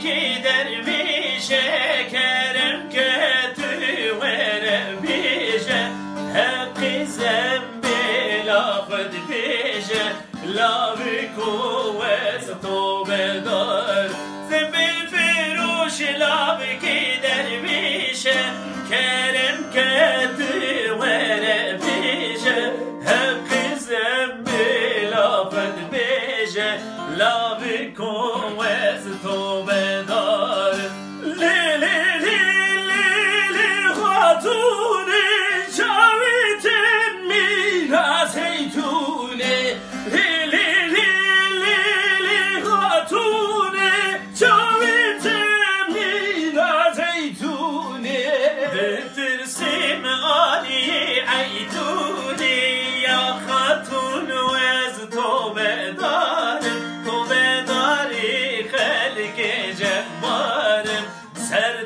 ki dervişe kerem kötü vere bişe hakkı zembi lafet bişe lavi kuvvet tobedar zembil firuş lavi ki dervişe kerem kötü vere bişe hakkı zembi lafet bişe lavi kuvvet tobedar li li li li li hatun şavitin miras heytune li li li li li hatun şavitin miras heytune bitirsim ali aytune ya hatun vez tobedar tobedari خلق جبار سر